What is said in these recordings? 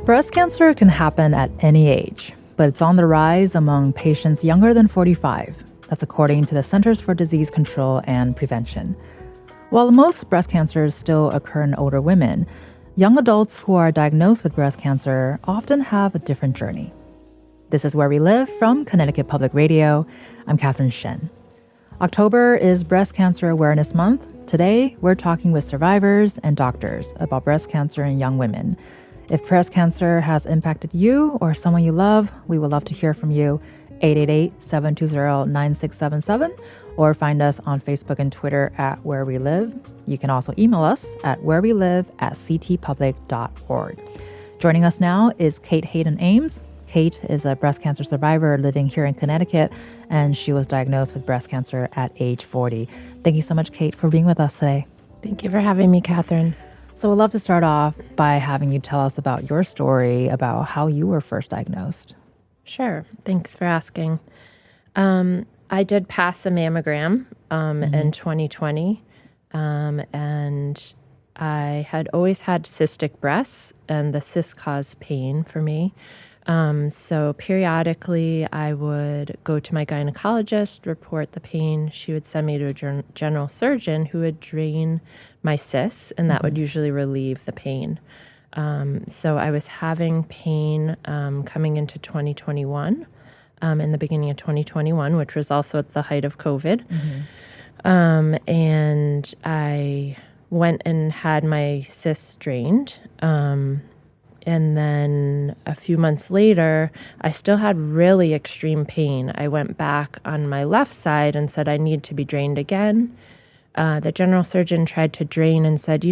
Breast cancer can happen at any age, but it's on the rise among patients younger than 45. That's according to the Centers for Disease Control and Prevention. While most breast cancers still occur in older women, young adults who are diagnosed with breast cancer often have a different journey. This is Where We Live from Connecticut Public Radio. I'm Catherine Shen. October is Breast Cancer Awareness Month. Today, we're talking with survivors and doctors about breast cancer in young women. If breast cancer has impacted you or someone you love, we would love to hear from you. 888-720-9677 or find us on Facebook and Twitter at Where We Live. You can also email us at wherewelive@ctpublic.org. Joining us now is Kate Hayden Ames. Kate is a breast cancer survivor living here in Connecticut, and she was diagnosed with breast cancer at age 40. Thank you so much, Kate, for being with us today. Thank you for having me, Catherine. So we'd love to start off by having you tell us about your story, about how you were first diagnosed. Sure. Thanks for asking. I did pass a mammogram in 2020, and I had always had cystic breasts, and the cyst caused pain for me. So periodically, I would go to my gynecologist, report the pain. She would send me to a general surgeon who would drain my cysts, and that would usually relieve the pain. So I was having pain coming into 2021, in the beginning of 2021, which was also at the height of COVID. And I went and had my cysts drained. And then a few months later, I still had really extreme pain. I went back on my left side and said, I need to be drained again. The general surgeon tried to drain and said,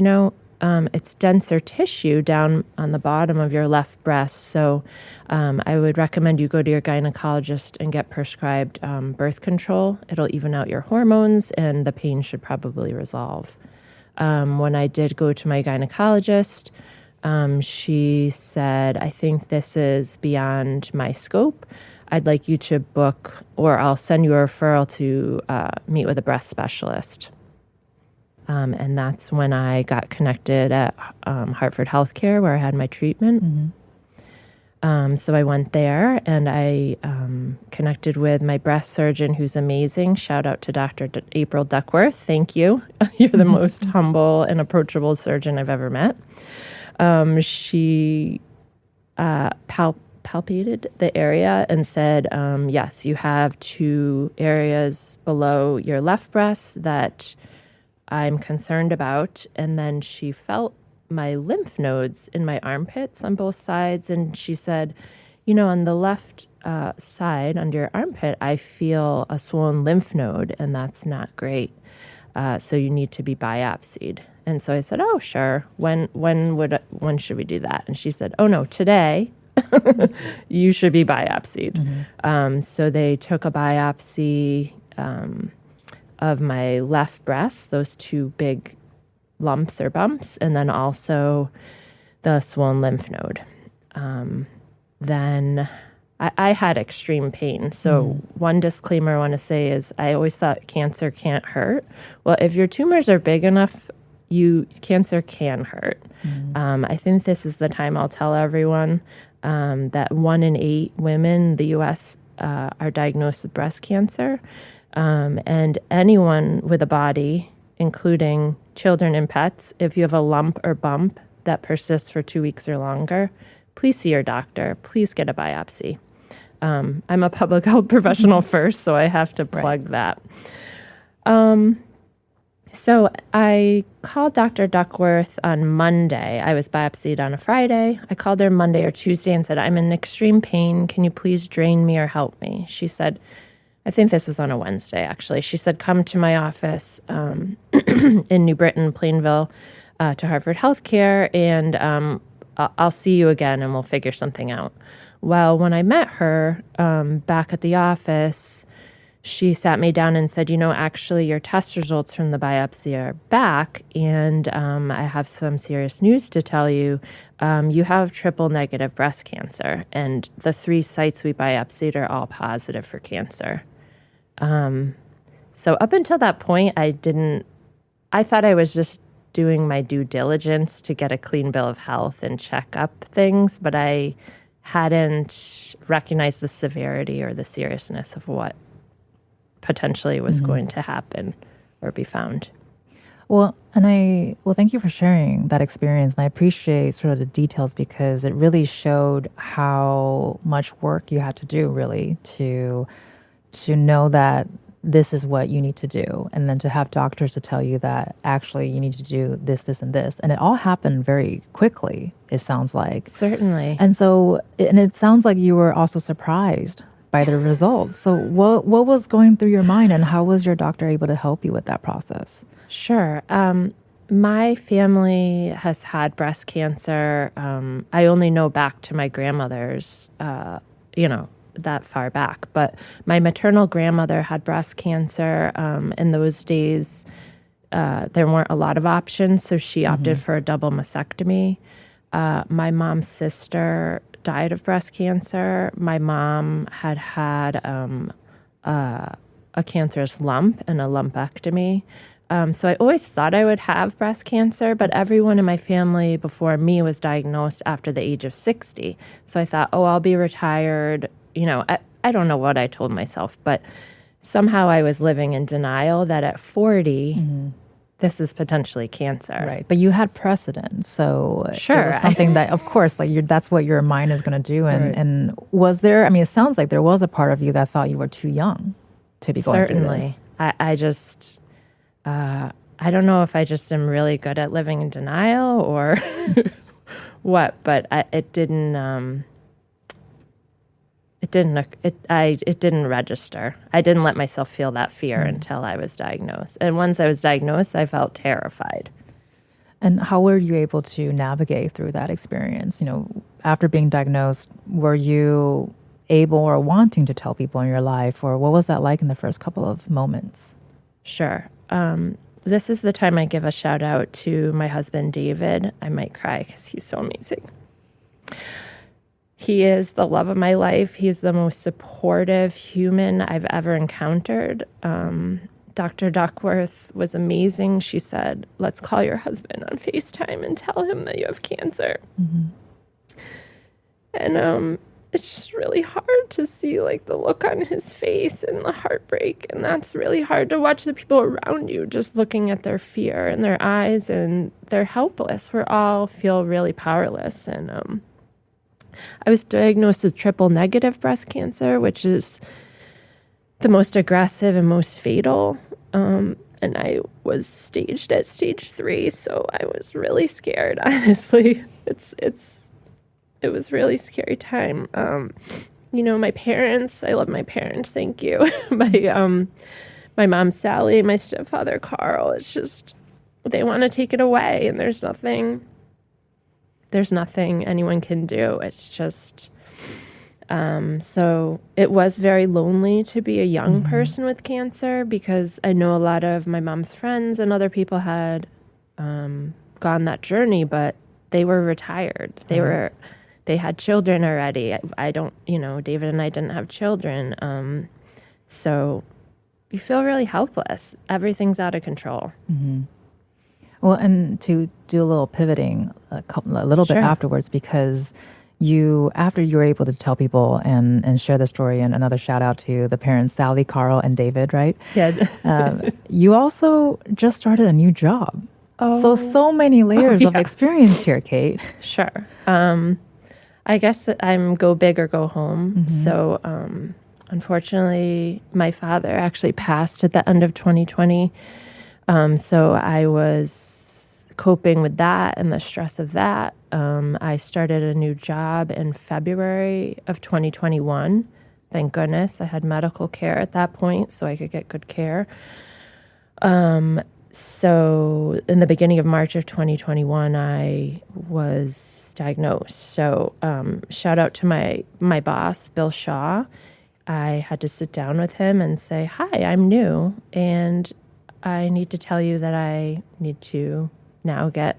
it's denser tissue down on the bottom of your left breast. So I would recommend you go to your gynecologist and get prescribed birth control. It'll even out your hormones and the pain should probably resolve. When I did go to my gynecologist, she said, I think this is beyond my scope. I'd like you to book, or I'll send you a referral to meet with a breast specialist. And that's when I got connected at Hartford Healthcare, where I had my treatment. So I went there and I connected with my breast surgeon, who's amazing. Shout out to Dr. April Duckworth. Thank you. You're the most humble and approachable surgeon I've ever met. She palpated the area and said, yes, you have 2 areas below your left breast that I'm concerned about. And then she felt my lymph nodes in my armpits on both sides. And she said, on the left side under your armpit, I feel a swollen lymph node, and that's not great. So you need to be biopsied. And so I said, oh, sure. When should we do that? And she said, oh, no, today you should be biopsied. So they took a biopsy of my left breast, those 2 big lumps or bumps, and then also the swollen lymph node. Then I had extreme pain. So one disclaimer I want to say is I always thought cancer can't hurt. Well, if your tumors are big enough, cancer can hurt. I think this is the time I'll tell everyone that 1 in 8 women in the U.S. Are diagnosed with breast cancer. And anyone with a body, including children and pets, if you have a lump or bump that persists for 2 weeks or longer, please see your doctor. Please get a biopsy. I'm a public health professional first, so I have to plug that. So I called Dr. Duckworth on Monday. I was biopsied on a Friday. I called her Monday or Tuesday and said, I'm in extreme pain. Can you please drain me or help me? She said, I think this was on a Wednesday, actually. She said, come to my office in New Britain, Plainville, to Hartford Healthcare, and I'll see you again and we'll figure something out. Well, when I met her back at the office, she sat me down and said, actually, your test results from the biopsy are back, and I have some serious news to tell you. You have triple negative breast cancer, and the 3 sites we biopsied are all positive for cancer. So up until that point, I thought I was just doing my due diligence to get a clean bill of health and check up things, but I hadn't recognized the severity or the seriousness of what potentially was going to happen or be found. Well, thank you for sharing that experience. And I appreciate sort of the details because it really showed how much work you had to do really to know that this is what you need to do. And then to have doctors to tell you that actually you need to do this, this, and this. And it all happened very quickly, it sounds like. Certainly. And so, and it sounds like you were also surprised by the results. So what was going through your mind and how was your doctor able to help you with that process? Sure. My family has had breast cancer. I only know back to my grandmother's, that far back. But my maternal grandmother had breast cancer. In those days, there weren't a lot of options, so she opted for a double mastectomy. My mom's sister died of breast cancer. My mom had a cancerous lump and a lumpectomy. So I always thought I would have breast cancer, but everyone in my family before me was diagnosed after the age of 60. So I thought, I'll be retired. I don't know what I told myself, but somehow I was living in denial that at 40, this is potentially cancer. Right. But you had precedent. So sure. It was something that, of course, that's what your mind is going to do. And was there, it sounds like there was a part of you that thought you were too young to be going through this. I just... I don't know if I just am really good at living in denial or what, but it didn't register. I didn't let myself feel that fear until I was diagnosed. And once I was diagnosed, I felt terrified. And how were you able to navigate through that experience? After being diagnosed, were you able or wanting to tell people in your life, or what was that like in the first couple of moments? Sure. This is the time I give a shout out to my husband, David. I might cry because he's so amazing. He is the love of my life. He's the most supportive human I've ever encountered. Dr. Duckworth was amazing. She said, let's call your husband on FaceTime and tell him that you have cancer. And it's just really hard to see the look on his face and the heartbreak. And that's really hard to watch the people around you just looking at their fear in their eyes, and they're helpless. We all feel really powerless. And I was diagnosed with triple negative breast cancer, which is the most aggressive and most fatal. And I was staged at stage 3. So I was really scared, honestly. It was a really scary time. My parents, I love my parents, thank you. My mom, Sally, my stepfather, Carl, it's just, they want to take it away, and there's nothing anyone can do. It's just, so it was very lonely to be a young person with cancer, because I know a lot of my mom's friends and other people had gone that journey, but they were retired. They had children already. David and I didn't have children. So you feel really helpless. Everything's out of control. Well, and to do a little pivoting a little bit afterwards, because after you were able to tell people and share the story, and another shout out to the parents, Sally, Carl, and David, right? Yeah. You also just started a new job. So many layers of experience here, Kate. Sure. I guess I'm go big or go home. So unfortunately, my father actually passed at the end of 2020. So I was coping with that and the stress of that. I started a new job in February of 2021. Thank goodness I had medical care at that point so I could get good care. So in the beginning of March of 2021, I was diagnosed. So shout out to my boss, Bill Shaw. I had to sit down with him and say, hi, I'm new, and I need to tell you that I need to now get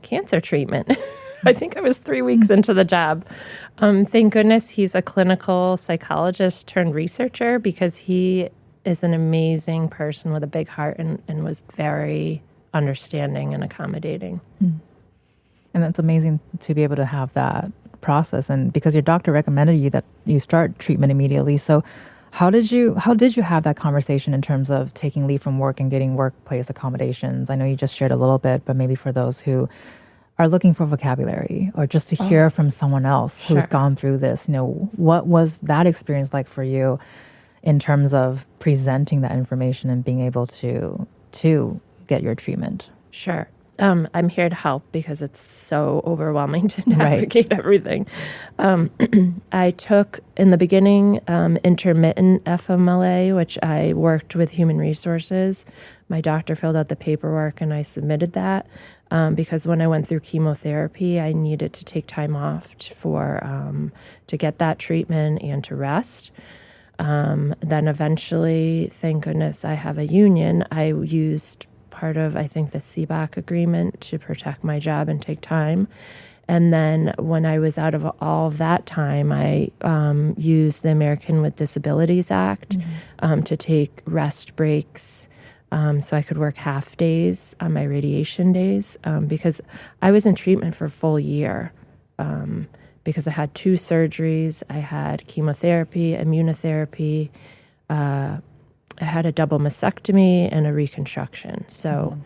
cancer treatment. I think I was 3 weeks into the job. Thank goodness he's a clinical psychologist turned researcher, because he is an amazing person with a big heart and was very understanding and accommodating. And that's amazing to be able to have that process. And because your doctor recommended you that you start treatment immediately. So how did you have that conversation in terms of taking leave from work and getting workplace accommodations? I know you just shared a little bit, but maybe for those who are looking for vocabulary or just to hear from someone else who's gone through this, what was that experience like for you in terms of presenting that information and being able to get your treatment? Sure. I'm here to help because it's so overwhelming to navigate everything. I took, in the beginning, intermittent FMLA, which I worked with Human Resources. My doctor filled out the paperwork and I submitted that because when I went through chemotherapy, I needed to take time off to get that treatment and to rest. Then eventually, thank goodness I have a union, I used part of, I think, the CBAC agreement to protect my job and take time. And then when I was out of all of that time, I used the American with Disabilities Act to take rest breaks so I could work half days on my radiation days because I was in treatment for a full year because I had 2 surgeries. I had chemotherapy, immunotherapy, I had a double mastectomy and a reconstruction. So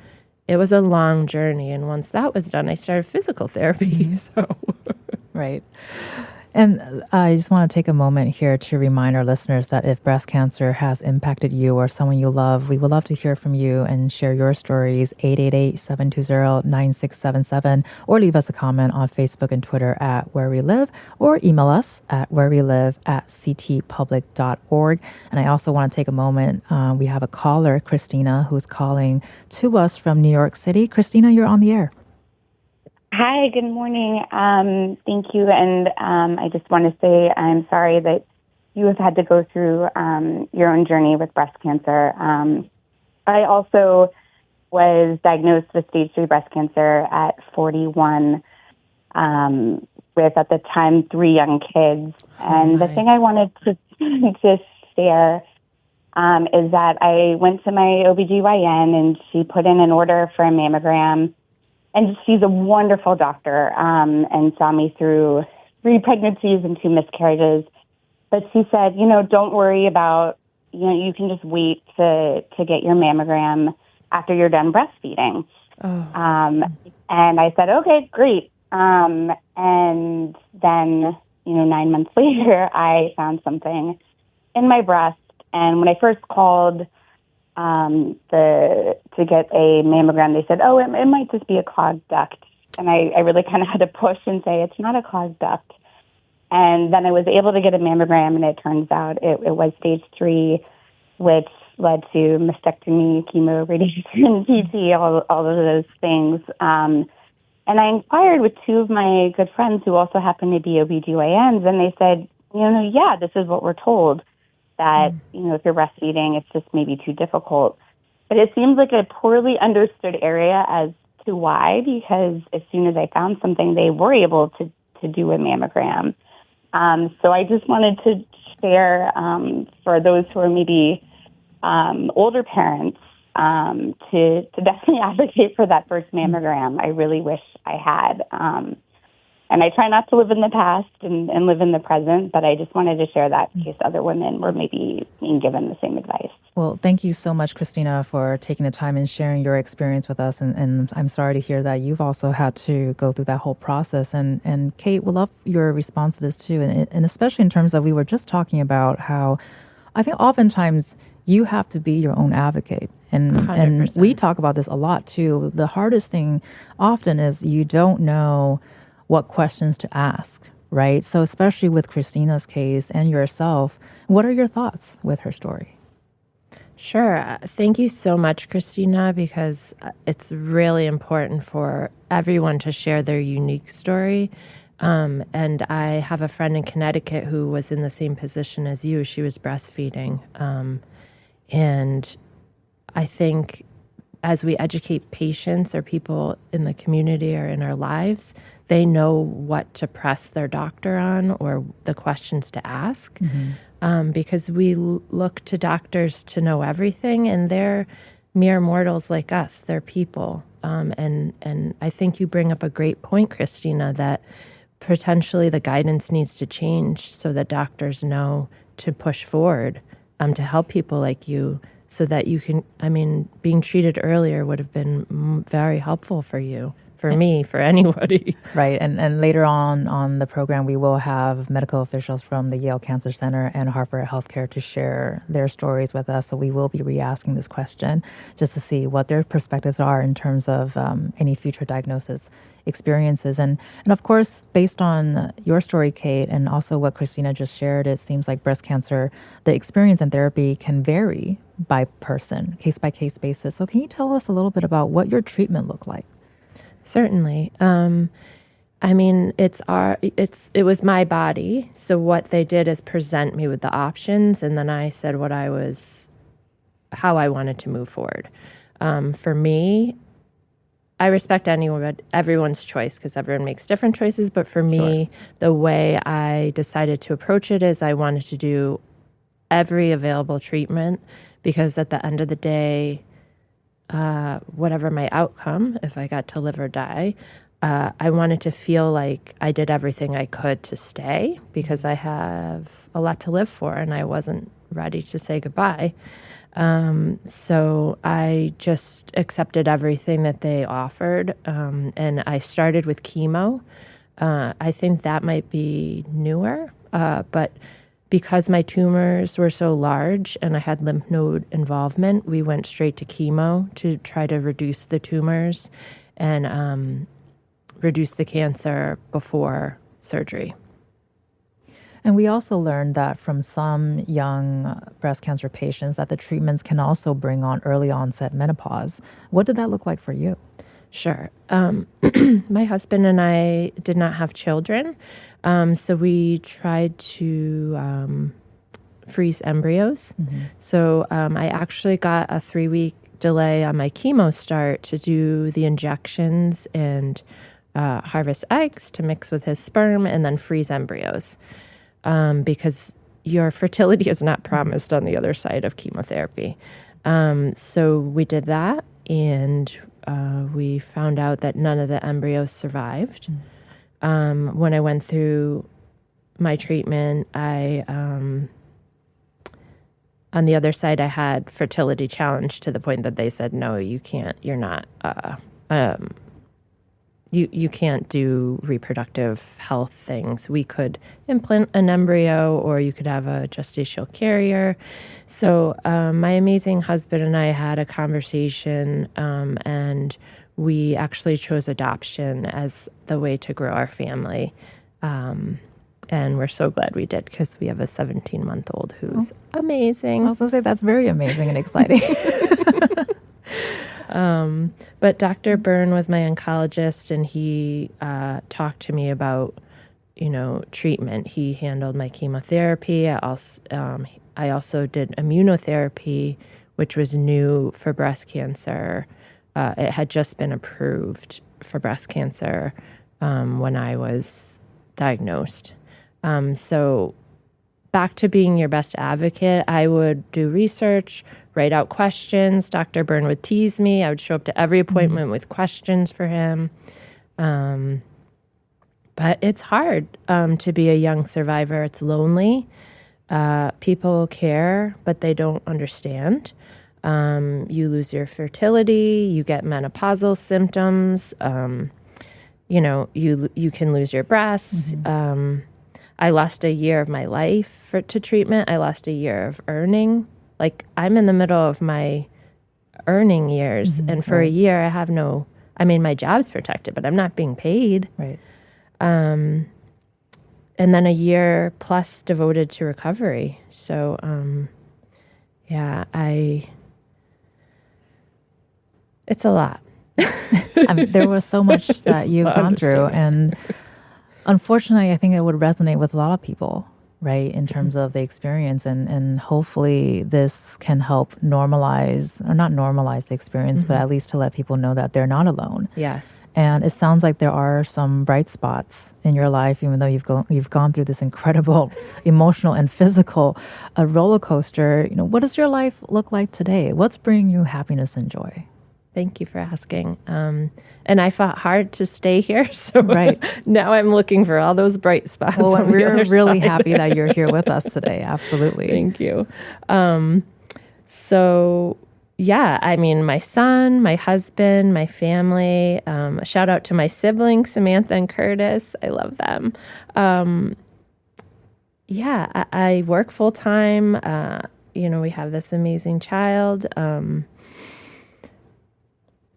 it was a long journey. And once that was done, I started physical therapy. Right. And I just want to take a moment here to remind our listeners that if breast cancer has impacted you or someone you love, we would love to hear from you and share your stories, 888-720-9677, or leave us a comment on Facebook and Twitter at Where We Live, or email us at wherewelive@ctpublic.org. And I also want to take a moment. We have a caller, Christina, who's calling to us from New York City. Christina, you're on the air. Hi, good morning. Thank you. And I just want to say I'm sorry that you have had to go through your own journey with breast cancer. I also was diagnosed with stage 3 breast cancer at 41 with, at the time, 3 young kids. And the thing I wanted to share is that I went to my OBGYN and she put in an order for a mammogram. And she's a wonderful doctor and saw me through 3 pregnancies and 2 miscarriages. But she said, don't worry about, you can just wait to get your mammogram after you're done breastfeeding. And I said, okay, great. And then, 9 months later, I found something in my breast. And when I first called to get a mammogram, they said, oh, it might just be a clogged duct. And I really kind of had to push and say, it's not a clogged duct. And then I was able to get a mammogram, and it turns out it was stage 3, which led to mastectomy, chemo, radiation, PT, all of those things. And I inquired with 2 of my good friends who also happen to be OBGYNs, and they said, yeah, this is what we're told. That, if you're breastfeeding, it's just maybe too difficult. But it seems like a poorly understood area as to why, because as soon as I found something, they were able to do a mammogram. So I just wanted to share for those who are maybe older parents to definitely advocate for that first mammogram. I really wish I had. And I try not to live in the past and live in the present, but I just wanted to share that in case other women were maybe being given the same advice. Well, thank you so much, Christina, for taking the time and sharing your experience with us. And I'm sorry to hear that you've also had to go through that whole process. And Kate, we'll love your response to this too. And especially in terms of, we were just talking about how I think oftentimes you have to be your own advocate. And we talk about this a lot too. The hardest thing often is you don't know what questions to ask, right? So especially with Christina's case and yourself, what are your thoughts with her story? Sure. Thank you so much, Christina, because it's really important for everyone to share their unique story. And I have a friend in Connecticut who was in the same position as you. She was breastfeeding. And I think as we educate patients or people in the community or in our lives, they know what to press their doctor on or the questions to ask. Because we look to doctors to know everything, and they're mere mortals like us. They're people. And I think you bring up a great point, Christina, that potentially the guidance needs to change so that doctors know to push forward to help people like you so that you can, being treated earlier would have been very helpful for you, for me, for anybody. Right. And later on the program, we will have medical officials from the Yale Cancer Center and Harvard Healthcare to share their stories with us. So we will be re-asking this question just to see what their perspectives are in terms of any future diagnosis experiences. And of course, based on your story, Kate, and also what Christina just shared, it seems like breast cancer, the experience and therapy can vary by person, case by case basis. So can you tell us a little bit about what your treatment looked like? Certainly. It was my body. So what they did is present me with the options, and then I said how I wanted to move forward. For me, I respect everyone's choice because everyone makes different choices. But for me, the way I decided to approach it is I wanted to do every available treatment because at the end of the day, whatever my outcome, if I got to live or die, I wanted to feel like I did everything I could to stay because I have a lot to live for and I wasn't ready to say goodbye. So I just accepted everything that they offered, and I started with chemo. I think that might be newer, but because my tumors were so large and I had lymph node involvement, we went straight to chemo to try to reduce the tumors and reduce the cancer before surgery. And we also learned that from some young breast cancer patients that the treatments can also bring on early onset menopause. What did that look like for you? Sure. My husband and I did not have children, so we tried to freeze embryos. Mm-hmm. So I actually got a 3-week delay on my chemo start to do the injections and harvest eggs to mix with his sperm and then freeze embryos. Because your fertility is not promised on the other side of chemotherapy. So we did that, and we found out that none of the embryos survived. When I went through my treatment, on the other side, I had fertility challenge to the point that they said, no, you can't, you're not, You can't do reproductive health things. We could implant an embryo or you could have a gestational carrier. So my amazing husband and I had a conversation and we actually chose adoption as the way to grow our family. And we're so glad we did because we have a 17-month-old who's amazing. I was going to say that's very amazing and exciting. But Dr. Byrne was my oncologist, and he talked to me about, treatment. He handled my chemotherapy. I also did immunotherapy, which was new for breast cancer. It had just been approved for breast cancer when I was diagnosed. So back to being your best advocate, I would do research, write out questions. Dr. Byrne would tease me. I would show up to every appointment with questions for him. But it's hard to be a young survivor. It's lonely. People care, but they don't understand. You lose your fertility. You get menopausal symptoms. You can lose your breasts. Mm-hmm. I lost a year of my life to treatment. I lost a year of earning. Like, I'm in the middle of my earning years, and for a year I have my job's protected, but I'm not being paid. Right. And then a year plus devoted to recovery. So, it's a lot. There was so much that you've gone through, and unfortunately, I think it would resonate with a lot of people, right, in terms of the experience. And hopefully this can help normalize, or not normalize the experience, but at least to let people know that they're not alone. Yes. And it sounds like there are some bright spots in your life, even though you've gone through this incredible emotional and physical roller coaster. What does your life look like today? What's bringing you happiness and joy? Thank you for asking. And I fought hard to stay here, so right. Now I'm looking for all those bright spots. Well, on we're really side. happy that you're here with us today. Absolutely. Thank you. So, yeah, I mean, my son, my husband, my family, a shout out to my siblings, Samantha and Curtis. I love them. I work full time. We have this amazing child.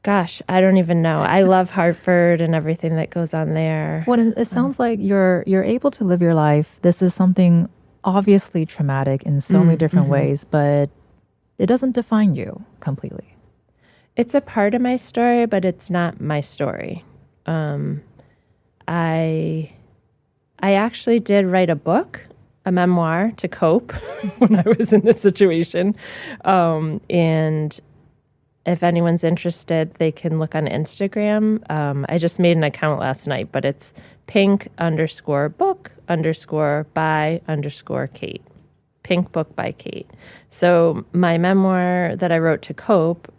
Gosh, I don't even know. I love Hartford and everything that goes on there. Well, it sounds like you're able to live your life. This is something obviously traumatic in so many different ways, but it doesn't define you completely. It's a part of my story, but it's not my story. I actually did write a book, a memoir to cope when I was in this situation. And if anyone's interested, they can look on Instagram. I just made an account last night, but it's pink_book_by_Kate. Pink Book by Kate. So my memoir that I wrote to cope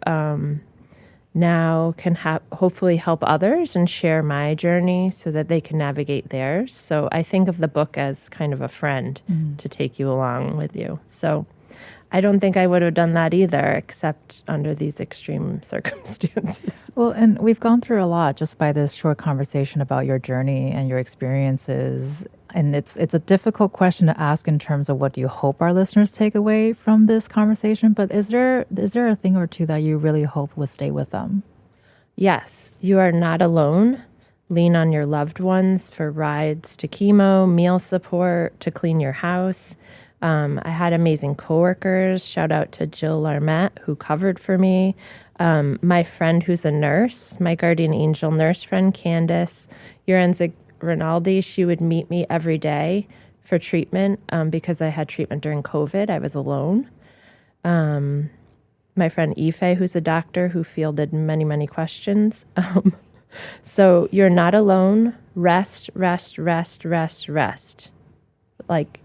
now can hopefully help others and share my journey so that they can navigate theirs. So I think of the book as kind of a friend to take you along with you. So I don't think I would have done that either, except under these extreme circumstances. Well, and we've gone through a lot just by this short conversation about your journey and your experiences. And it's a difficult question to ask in terms of what do you hope our listeners take away from this conversation. But is there a thing or two that you really hope will stay with them? Yes, you are not alone. Lean on your loved ones for rides to chemo, meal support, to clean your house. I had amazing coworkers. Shout out to Jill Larmette, who covered for me. My friend who's a nurse, my guardian angel nurse friend, Candace Urenza Rinaldi, she would meet me every day for treatment because I had treatment during COVID. I was alone. My friend Ife, who's a doctor who fielded many, many questions. So you're not alone. Rest, rest, rest, rest, rest. Like,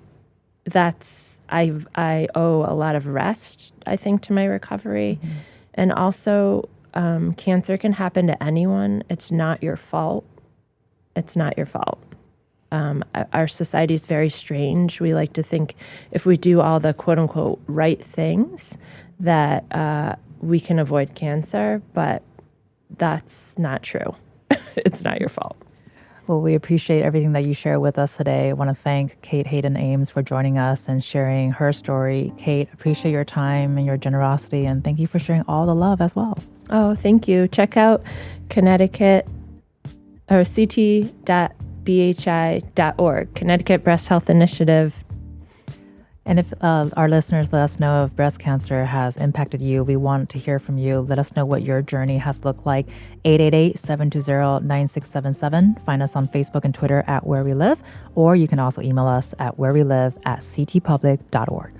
I owe a lot of rest, I think, to my recovery. And also, cancer can happen to anyone. It's not your fault. It's not your fault. Our society is very strange. We like to think if we do all the quote unquote right things that we can avoid cancer, but that's not true. It's not your fault. Well, we appreciate everything that you share with us today. I want to thank Kate Hayden Ames for joining us and sharing her story. Kate, appreciate your time and your generosity, and thank you for sharing all the love as well. Oh, thank you. Check out Connecticut or ct.bhi.org, Connecticut Breast Health Initiative. And if our listeners let us know if breast cancer has impacted you, we want to hear from you. Let us know what your journey has looked like. 888-720-9677. Find us on Facebook and Twitter at Where We Live, or you can also email us at wherewelive@ctpublic.org.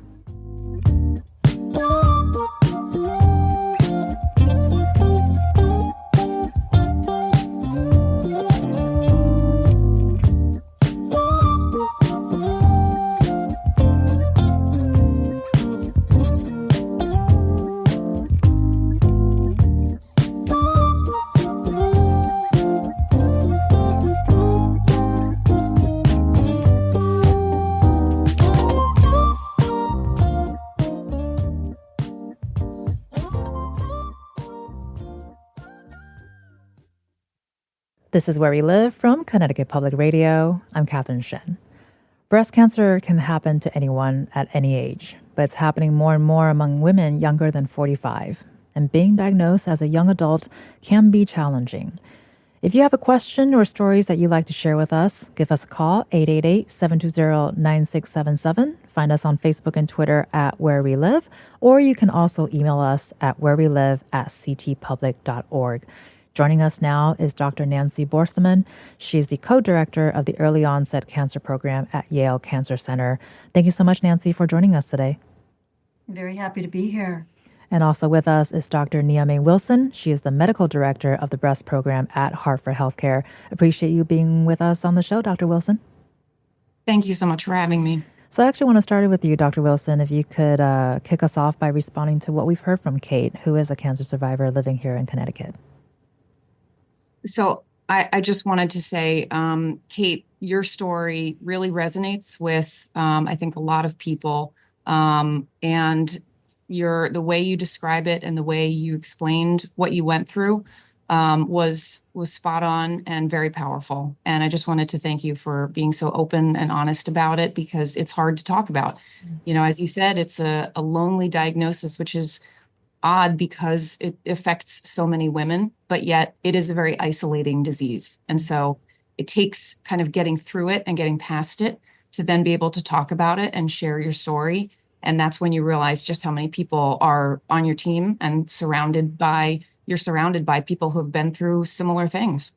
This is Where We Live from Connecticut Public Radio. I'm Catherine Shen. Breast cancer can happen to anyone at any age, but it's happening more and more among women younger than 45. And being diagnosed as a young adult can be challenging. If you have a question or stories that you'd like to share with us, give us a call, 888-720-9677. Find us on Facebook and Twitter at Where We Live, or you can also email us at wherewelive@ctpublic.org. Joining us now is Dr. Nancy Borsteman. She's the co-director of the Early Onset Cancer Program at Yale Cancer Center. Thank you so much, Nancy, for joining us today. I'm very happy to be here. And also with us is Dr. Niameh Wilson. She is the medical director of the breast program at Hartford Healthcare. Appreciate you being with us on the show, Dr. Wilson. Thank you so much for having me. So I actually want to start with you, Dr. Wilson, if you could kick us off by responding to what we've heard from Kate, who is a cancer survivor living here in Connecticut. So I just wanted to say, Kate, your story really resonates with, I think, a lot of people. And the way you describe it and the way you explained what you went through was spot on and very powerful. And I just wanted to thank you for being so open and honest about it, because it's hard to talk about. You know, as you said, it's a lonely diagnosis, which is odd because it affects so many women, but yet it is a very isolating disease. And so it takes kind of getting through it and getting past it to then be able to talk about it and share your story. And that's when you realize just how many people are on your team and you're surrounded by people who have been through similar things.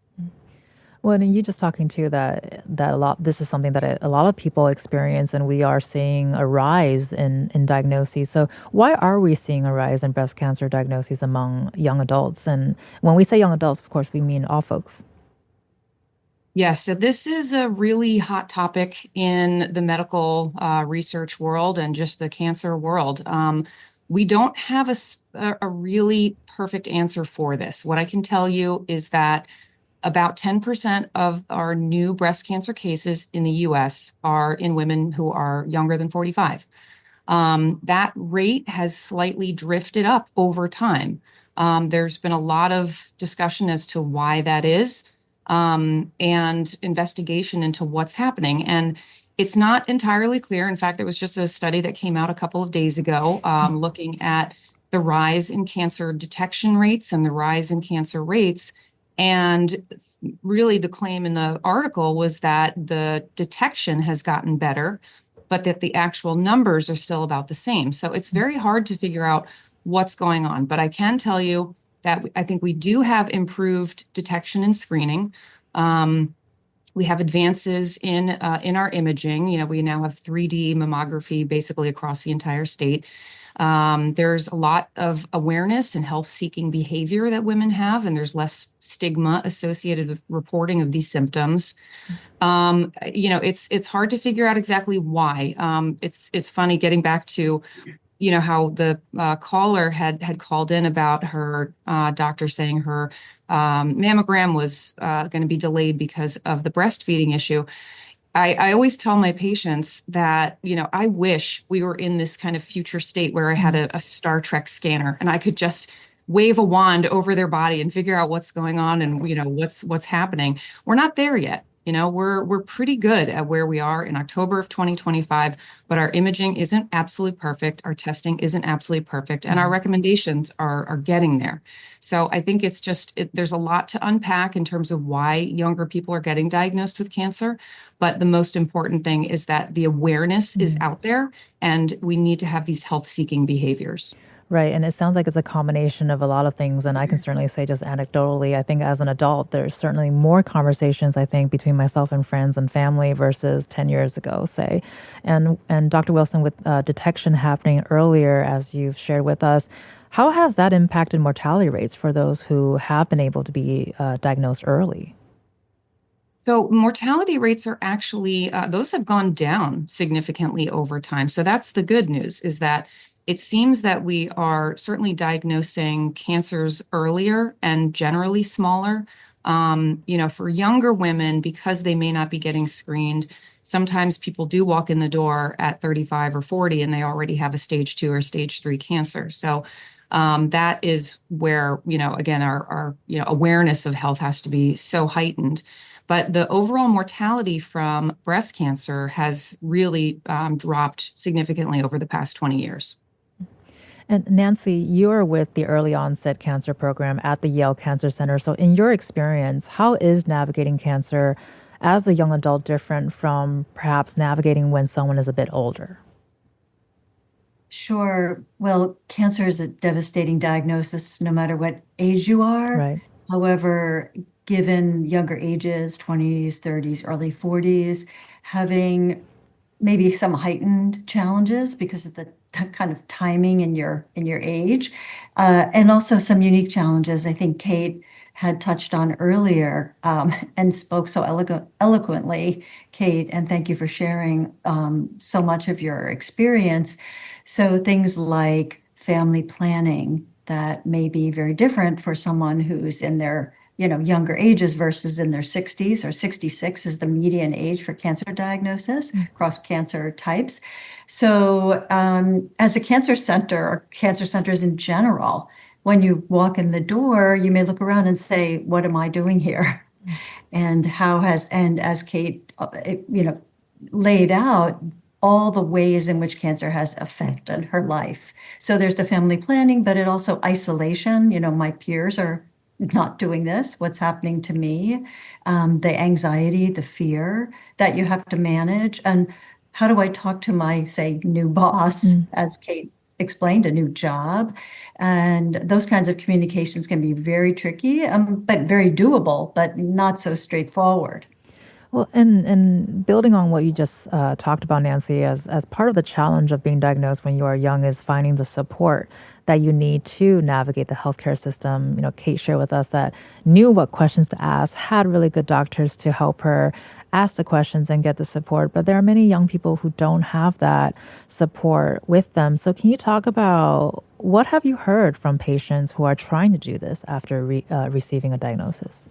Well, and you just talking to that a lot. This is something that a lot of people experience, and we are seeing a rise in diagnoses. So, why are we seeing a rise in breast cancer diagnoses among young adults? And when we say young adults, of course, we mean all folks. Yes, so this is a really hot topic in the medical research world and just the cancer world. We don't have a really perfect answer for this. What I can tell you is that about 10% of our new breast cancer cases in the US are in women who are younger than 45. That rate has slightly drifted up over time. There's been a lot of discussion as to why that is, and investigation into what's happening. And it's not entirely clear. In fact, there was just a study that came out a couple of days ago looking at the rise in cancer detection rates and the rise in cancer rates. And really the claim in the article was that the detection has gotten better, but that the actual numbers are still about the same. So it's very hard to figure out what's going on. But I can tell you that I think we do have improved detection and screening. We have advances in our imaging. You know, we now have 3D mammography basically across the entire state. There's a lot of awareness and health-seeking behavior that women have, and there's less stigma associated with reporting of these symptoms. You know, it's hard to figure out exactly why. It's funny getting back to, you know, how the caller had called in about her doctor saying her mammogram was going to be delayed because of the breastfeeding issue. I always tell my patients that, you know, I wish we were in this kind of future state where I had a Star Trek scanner and I could just wave a wand over their body and figure out what's going on and, you know, what's happening. We're not there yet. You know, we're pretty good at where we are in October of 2025, but our imaging isn't absolutely perfect. Our testing isn't absolutely perfect, and our recommendations are getting there. So I think it's just there's a lot to unpack in terms of why younger people are getting diagnosed with cancer. But the most important thing is that the awareness is out there, and we need to have these health-seeking behaviors. Right. And it sounds like it's a combination of a lot of things. And I can certainly say just anecdotally, I think as an adult, there's certainly more conversations, I think, between myself and friends and family versus 10 years ago, say. And Dr. Wilson, with detection happening earlier, as you've shared with us, how has that impacted mortality rates for those who have been able to be diagnosed early? So mortality rates are actually, those have gone down significantly over time. So that's the good news, is that it seems that we are certainly diagnosing cancers earlier and generally smaller. You know, for younger women, because they may not be getting screened, sometimes people do walk in the door at 35 or 40 and they already have a stage 2 or stage 3 cancer. So that is where, you know, again, our awareness of health has to be so heightened. But the overall mortality from breast cancer has really dropped significantly over the past 20 years. And Nancy, you are with the Early Onset Cancer Program at the Yale Cancer Center. So in your experience, how is navigating cancer as a young adult different from perhaps navigating when someone is a bit older? Sure. Well, cancer is a devastating diagnosis no matter what age you are. Right. However, given younger ages, 20s, 30s, early 40s, having maybe some heightened challenges because of the kind of timing in your age, and also some unique challenges. I think Kate had touched on earlier, and spoke so eloquently, Kate, and thank you for sharing so much of your experience. So things like family planning that may be very different for someone who's in their younger ages versus in their 60s, or 66 is the median age for cancer diagnosis across cancer types. So as a cancer center, or cancer centers in general, when you walk in the door, you may look around and say, what am I doing here? And as Kate, laid out all the ways in which cancer has affected her life. So there's the family planning, but it also isolation. My peers are not doing this. What's happening to me? The anxiety, the fear that you have to manage. And how do I talk to my, say, new boss, as Kate explained, a new job? And those kinds of communications can be very tricky, but very doable, but not so straightforward. Well, and building on what you just talked about, Nancy, as part of the challenge of being diagnosed when you are young is finding the support that you need to navigate the healthcare system. Kate shared with us that knew what questions to ask, had really good doctors to help her ask the questions and get the support. But there are many young people who don't have that support with them. So can you talk about what have you heard from patients who are trying to do this after receiving a diagnosis?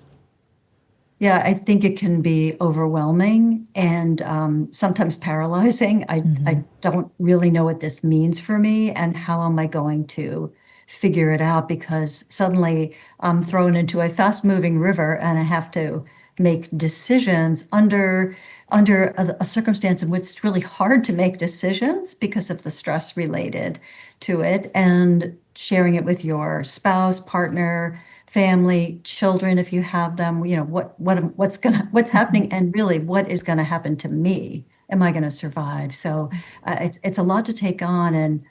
Yeah, I think it can be overwhelming and sometimes paralyzing. I don't really know what this means for me and how am I going to figure it out, because suddenly I'm thrown into a fast-moving river and I have to make decisions under a circumstance in which it's really hard to make decisions because of the stress related to it, and sharing it with your spouse, partner, family, children, if you have them. What's happening, and really what is going to happen to me? Am I going to survive? So it's a lot to take on, and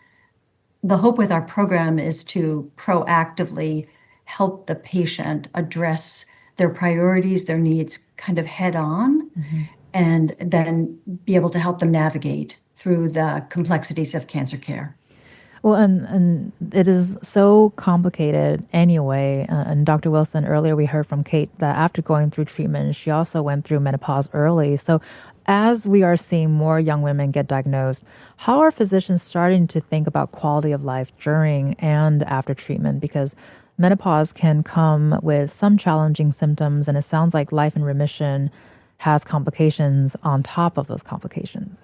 the hope with our program is to proactively help the patient address their priorities, their needs kind of head on, and then be able to help them navigate through the complexities of cancer care. Well, and it is so complicated anyway. And Dr. Wilson, earlier we heard from Kate that after going through treatment, she also went through menopause early. So as we are seeing more young women get diagnosed, how are physicians starting to think about quality of life during and after treatment? Because menopause can come with some challenging symptoms, and it sounds like life in remission has complications on top of those complications.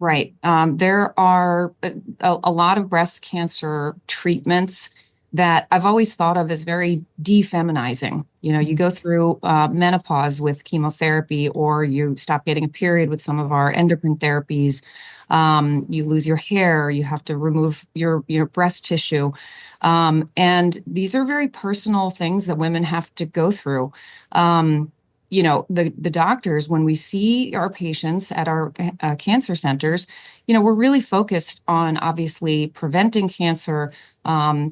Right. There are a lot of breast cancer treatments that I've always thought of as very defeminizing. You go through menopause with chemotherapy, or you stop getting a period with some of our endocrine therapies. You lose your hair, you have to remove your breast tissue. And these are very personal things that women have to go through. The doctors, when we see our patients at our cancer centers, we're really focused on obviously preventing cancer,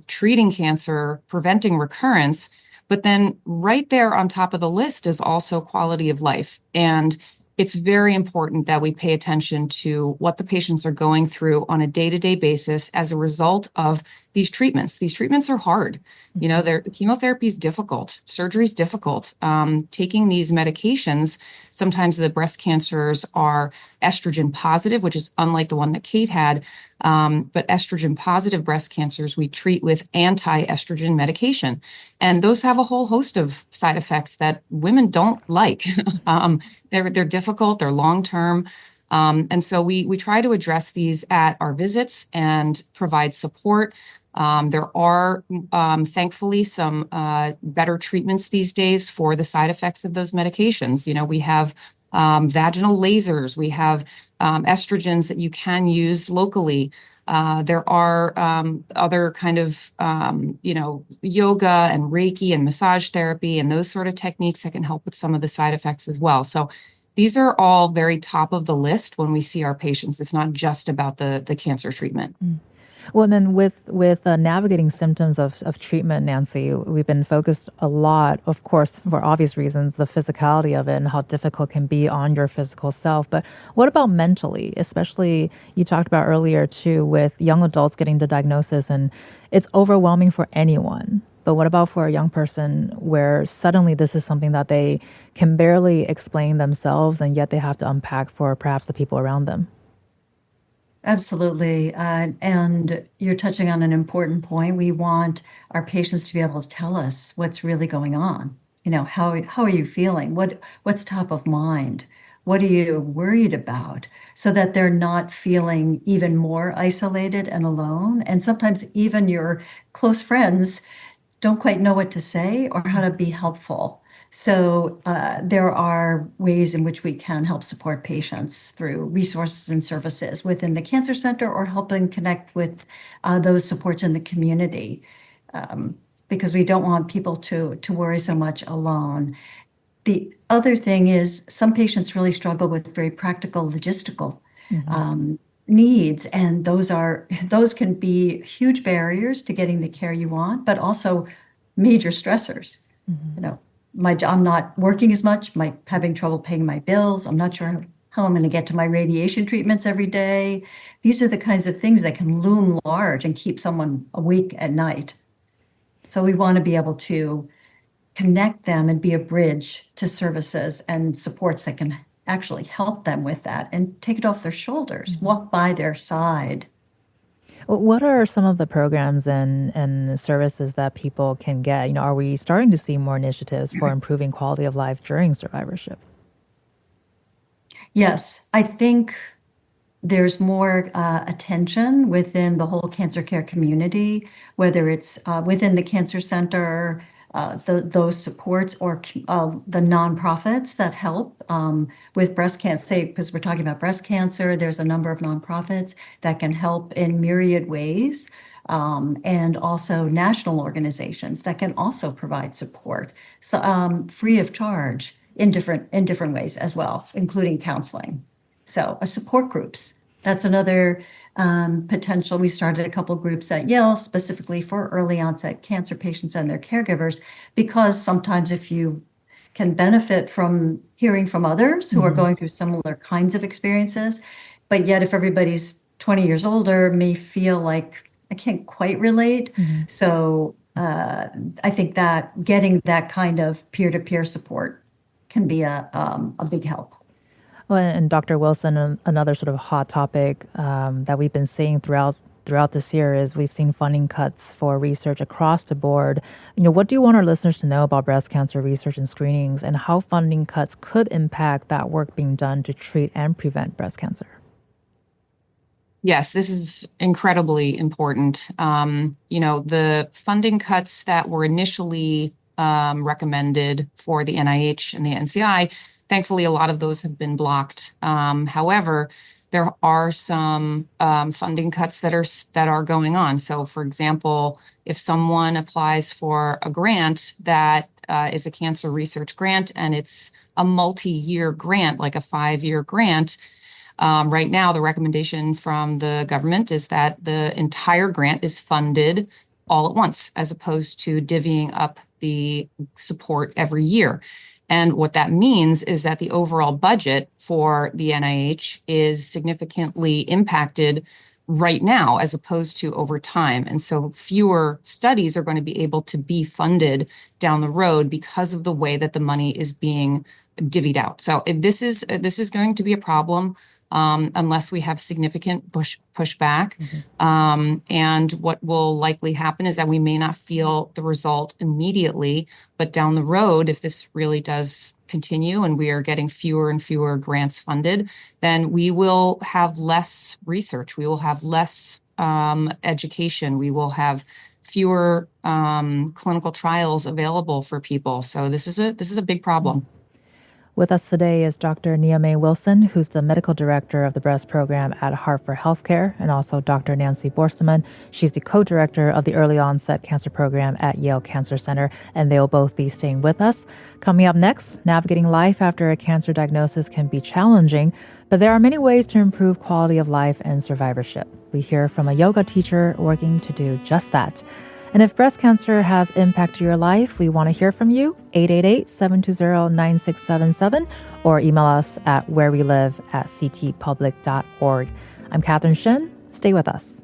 treating cancer, preventing recurrence. But then right there on top of the list is also quality of life. And it's very important that we pay attention to what the patients are going through on a day-to-day basis as a result of these treatments. These treatments are hard. Chemotherapy is difficult. Surgery is difficult. Taking these medications, sometimes the breast cancers are estrogen positive, which is unlike the one that Kate had. But estrogen positive breast cancers, we treat with anti-estrogen medication. And those have a whole host of side effects that women don't like. They're difficult, they're long-term. And so we try to address these at our visits and provide support. There are, thankfully, some better treatments these days for the side effects of those medications. We have vaginal lasers. We have estrogens that you can use locally. There are other kind of, yoga and Reiki and massage therapy and those sort of techniques that can help with some of the side effects as well. So these are all very top of the list when we see our patients. It's not just about the cancer treatment. Well, and then with navigating symptoms of treatment, Nancy, we've been focused a lot, of course, for obvious reasons, the physicality of it and how difficult it can be on your physical self. But what about mentally? Especially, you talked about earlier too, with young adults getting the diagnosis, and it's overwhelming for anyone. But what about for a young person where suddenly this is something that they can barely explain themselves, and yet they have to unpack for perhaps the people around them? Absolutely. And you're touching on an important point. We want our patients to be able to tell us what's really going on. How are you feeling? What's top of mind? What are you worried about? So that they're not feeling even more isolated and alone. And sometimes even your close friends don't quite know what to say or how to be helpful. So there are ways in which we can help support patients through resources and services within the Cancer Center or helping connect with those supports in the community, because we don't want people to worry so much alone. The other thing is some patients really struggle with very practical logistical needs, and those can be huge barriers to getting the care you want, but also major stressors. You know, I'm not working as much, having trouble paying my bills. I'm not sure how I'm going to get to my radiation treatments every day. These are the kinds of things that can loom large and keep someone awake at night. So we want to be able to connect them and be a bridge to services and supports that can actually help them with that and take it off their shoulders, walk by their side. What are some of the programs and services that people can get? Are we starting to see more initiatives for improving quality of life during survivorship? Yes, I think there's more attention within the whole cancer care community, whether it's within the Cancer Center, those supports, or the nonprofits that help with breast cancer. Because we're talking about breast cancer, there's a number of nonprofits that can help in myriad ways, and also national organizations that can also provide support, so free of charge in different ways as well, including counseling. So support groups. That's another potential. We started a couple groups at Yale specifically for early onset cancer patients and their caregivers, because sometimes if you can benefit from hearing from others who are going through similar kinds of experiences, but yet if everybody's 20 years older, may feel like I can't quite relate. So I think that getting that kind of peer-to-peer support can be a big help. Well, and Dr. Wilson, another sort of hot topic that we've been seeing throughout this year is we've seen funding cuts for research across the board. What do you want our listeners to know about breast cancer research and screenings, and how funding cuts could impact that work being done to treat and prevent breast cancer? Yes, this is incredibly important. The funding cuts that were initially recommended for the NIH and the NCI, thankfully, a lot of those have been blocked. However, there are some funding cuts that are going on. So, for example, if someone applies for a grant that is a cancer research grant and it's a multi-year grant, like a 5-year grant, right now the recommendation from the government is that the entire grant is funded all at once, as opposed to divvying up the support every year. And what that means is that the overall budget for the NIH is significantly impacted right now, as opposed to over time. And so fewer studies are going to be able to be funded down the road because of the way that the money is being divvied out. So this is going to be a problem unless we have significant pushback. And what will likely happen is that we may not feel the result immediately, but down the road, if this really does continue and we are getting fewer and fewer grants funded, then we will have less research. We will have less education. We will have fewer clinical trials available for people. So this is a big problem. With us today is Dr. Niamey Wilson, who's the medical director of the breast program at Hartford Healthcare, and also Dr. Nancy Borsteman. She's the co-director of the early onset cancer program at Yale Cancer Center, and they'll both be staying with us. Coming up next, navigating life after a cancer diagnosis can be challenging, but there are many ways to improve quality of life and survivorship. We hear from a yoga teacher working to do just that. And if breast cancer has impacted your life, we want to hear from you, 888-720-9677, or email us at wherewelive@ctpublic.org. I'm Catherine Shen. Stay with us.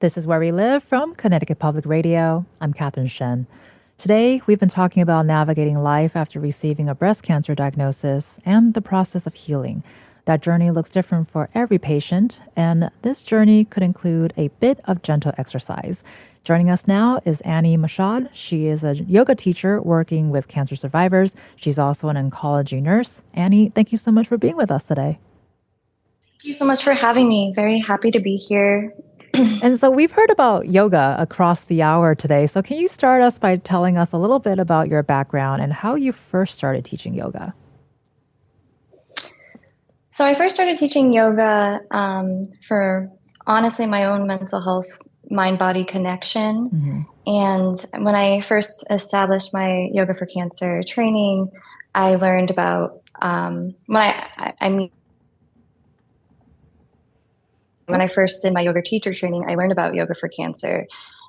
This is Where We Live from Connecticut Public Radio. I'm Catherine Shen. Today, we've been talking about navigating life after receiving a breast cancer diagnosis and the process of healing. That journey looks different for every patient, and this journey could include a bit of gentle exercise. Joining us now is Annie Mashad. She is a yoga teacher working with cancer survivors. She's also an oncology nurse. Annie, thank you so much for being with us today. Thank you so much for having me. Very happy to be here. And so we've heard about yoga across the hour today. So can you start us by telling us a little bit about your background and how you first started teaching yoga? So I first started teaching yoga for honestly my own mental health, mind-body connection. Mm-hmm. And when I first established my yoga for cancer training, I learned about when I first did my yoga teacher training, I learned about yoga for cancer.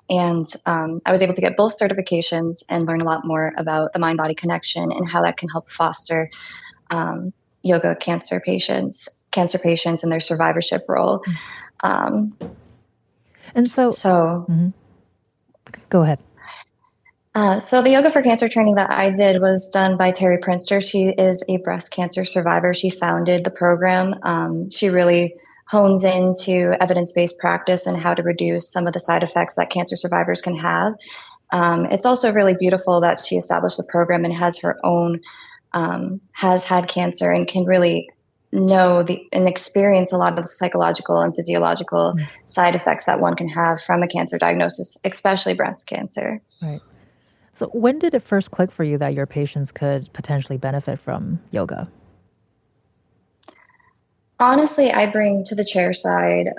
And I was able to get both certifications and learn a lot more about the mind-body connection and how that can help foster yoga cancer patients and their survivorship role. And so mm-hmm. Go ahead. So the yoga for cancer training that I did was done by Terry Prinster. She is a breast cancer survivor. She founded the program. She really hones into evidence-based practice and how to reduce some of the side effects that cancer survivors can have. It's also really beautiful that she established the program and has her own, has had cancer and can really know and experience a lot of the psychological and physiological side effects that one can have from a cancer diagnosis, especially breast cancer. Right. So when did it first click for you that your patients could potentially benefit from yoga? Honestly, I bring to the chair side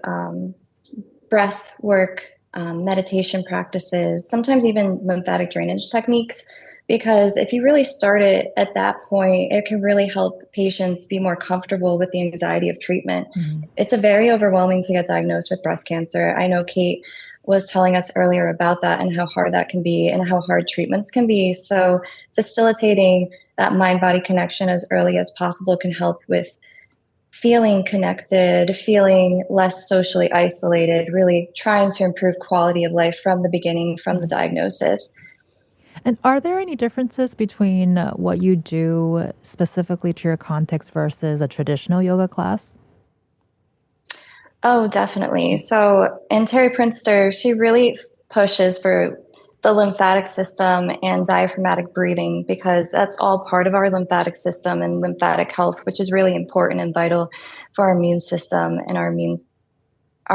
breath work, meditation practices, sometimes even lymphatic drainage techniques, because if you really start it at that point, it can really help patients be more comfortable with the anxiety of treatment. Mm-hmm. It's very overwhelming to get diagnosed with breast cancer. I know Kate was telling us earlier about that and how hard that can be and how hard treatments can be. So facilitating that mind-body connection as early as possible can help with feeling connected, feeling less socially isolated, really trying to improve quality of life from the beginning, from the diagnosis. And are there any differences between what you do specifically to your context versus a traditional yoga class? Oh, definitely. So, and Terry Prinster, she really pushes for the lymphatic system and diaphragmatic breathing, because that's all part of our lymphatic system and lymphatic health, which is really important and vital for our immune system and our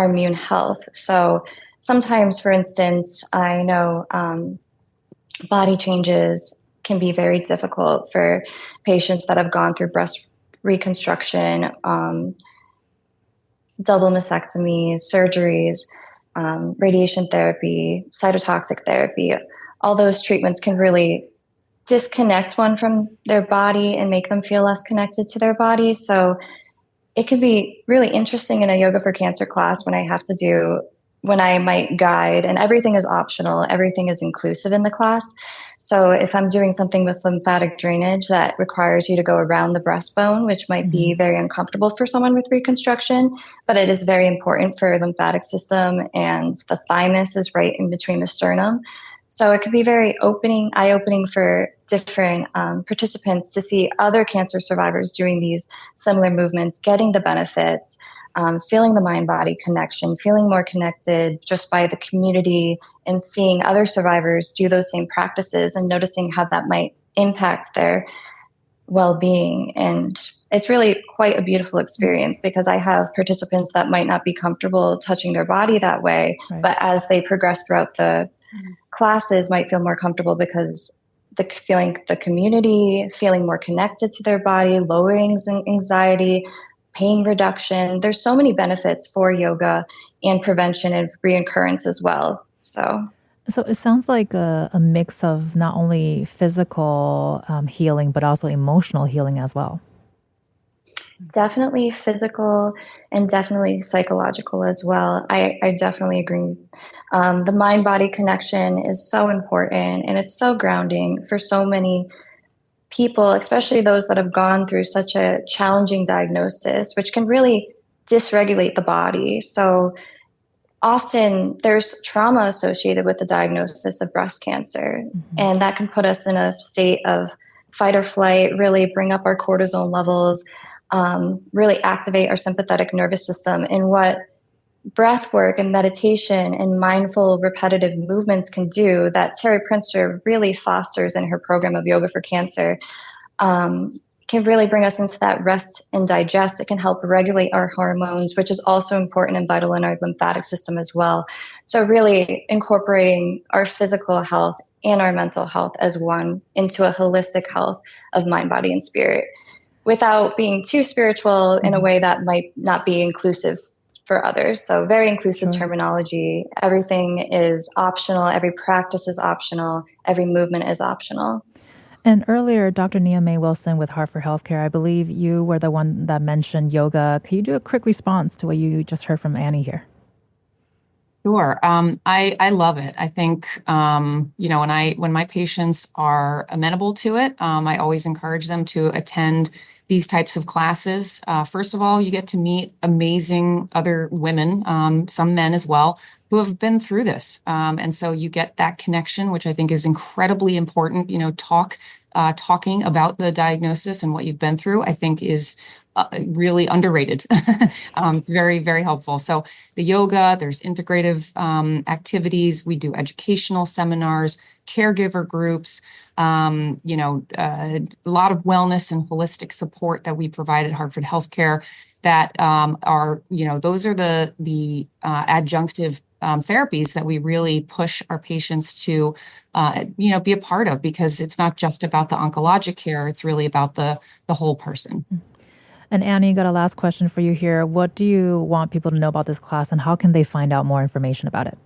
immune health. So sometimes, for instance, I know body changes can be very difficult for patients that have gone through breast reconstruction, double mastectomies, surgeries, radiation therapy, cytotoxic therapy. All those treatments can really disconnect one from their body and make them feel less connected to their body. So it can be really interesting in a yoga for cancer class when I might guide, and everything is optional, everything is inclusive in the class. So if I'm doing something with lymphatic drainage that requires you to go around the breastbone, which might be very uncomfortable for someone with reconstruction, but it is very important for lymphatic system, and the thymus is right in between the sternum. So it could be very eye-opening for different participants to see other cancer survivors doing these similar movements, getting the benefits, feeling the mind-body connection, feeling more connected just by the community, and seeing other survivors do those same practices and noticing how that might impact their well-being. And it's really quite a beautiful experience, because I have participants that might not be comfortable touching their body that way, right, but as they progress throughout the classes might feel more comfortable, because the community, feeling more connected to their body, lowering anxiety, pain reduction. There's so many benefits for yoga and prevention and reoccurrence as well. So it sounds like a mix of not only physical healing, but also emotional healing as well. Definitely physical and definitely psychological as well. I definitely agree. The mind-body connection is so important, and it's so grounding for so many people, especially those that have gone through such a challenging diagnosis, which can really dysregulate the body. So often there's trauma associated with the diagnosis of breast cancer, and that can put us in a state of fight or flight, really bring up our cortisol levels, really activate our sympathetic nervous system. And what breath work and meditation and mindful repetitive movements can do, that Terry Prinster really fosters in her program of Yoga for Cancer, can really bring us into that rest and digest. It can help regulate our hormones, which is also important and vital in our lymphatic system as well. So really incorporating our physical health and our mental health as one into a holistic health of mind, body, and spirit, without being too spiritual in a way that might not be inclusive for others. So very inclusive terminology. Everything is optional. Every practice is optional. Every movement is optional. And earlier, Dr. Nia May Wilson with Hartford Healthcare, I believe you were the one that mentioned yoga. Can you do a quick response to what you just heard from Annie here? Sure. I love it. I think, when my patients are amenable to it, I always encourage them to attend these types of classes. First of all, you get to meet amazing other women, some men as well, who have been through this. And so you get that connection, which I think is incredibly important. Talking about the diagnosis and what you've been through, I think is really underrated. It's very, very helpful. So the yoga, there's integrative activities. We do educational seminars, caregiver groups, a lot of wellness and holistic support that we provide at Hartford Healthcare that those are the adjunctive therapies that we really push our patients to, be a part of, because it's not just about the oncologic care. It's really about the whole person. And Annie, got a last question for you here. What do you want people to know about this class, and how can they find out more information about it?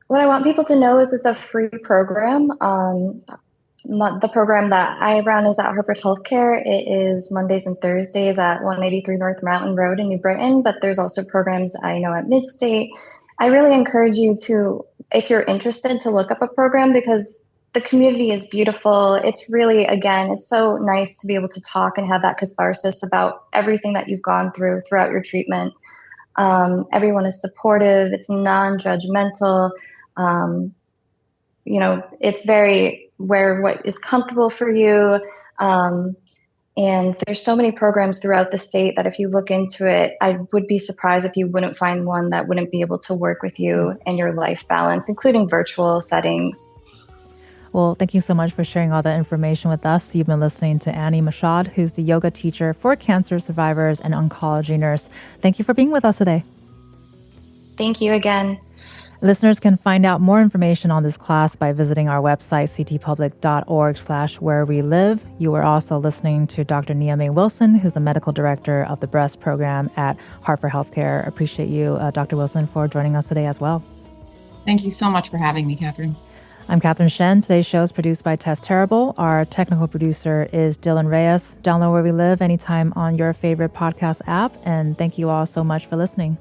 What I want people to know is it's a free program. The program that I run is at Hartford Healthcare. It is Mondays and Thursdays at 183 North Mountain Road in New Britain, but there's also programs I know at Midstate. I really encourage you to, if you're interested, to look up a program, because the community is beautiful. It's really, again, it's so nice to be able to talk and have that catharsis about everything that you've gone through throughout your treatment. Everyone is supportive. It's non-judgmental. It's very what is comfortable for you. And there's so many programs throughout the state that if you look into it, I would be surprised if you wouldn't find one that wouldn't be able to work with you and your life balance, including virtual settings. Well, thank you so much for sharing all that information with us. You've been listening to Annie Mashad, who's the yoga teacher for cancer survivors and oncology nurse. Thank you for being with us today. Thank you again. Listeners can find out more information on this class by visiting our website, ctpublic.org/wherewelive. You are also listening to Dr. Nia May Wilson, who's the medical director of the breast program at Hartford Healthcare. Appreciate you, Dr. Wilson, for joining us today as well. Thank you so much for having me, Catherine. I'm Catherine Shen. Today's show is produced by Tess Terrible. Our technical producer is Dylan Reyes. Download Where We Live anytime on your favorite podcast app. And thank you all so much for listening.